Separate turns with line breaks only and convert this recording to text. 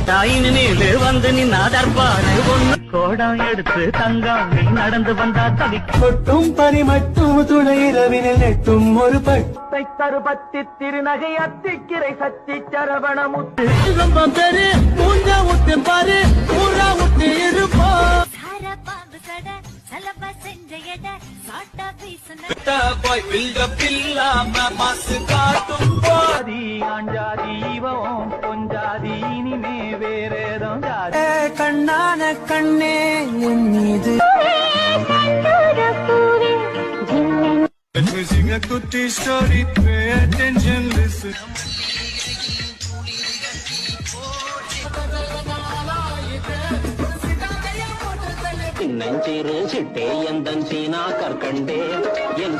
தாயினிலே வந்து நின்னா தற்பாரு ஒண்ணு கோடம் எடுத்து தங்கம் நீ நடந்து வந்தா தவிக்கொட்டும் பனி மட்டும் துணை இரவினில் நெட்டும் ஒரு பட்டை தருபத்தி திருநகை அத்திக்கிரை சத்தி சரவண முத்து பெரு மூஞ்சா விட்டு பாரு ஊரா விட்டு இருப்போம் கண்ணான கண்ணே என் மீது குட்டி ஸ்டோரி pay attention listen நெஞ்சிரு சிட்டே எந்தன் சீனா கற்கண்டே என்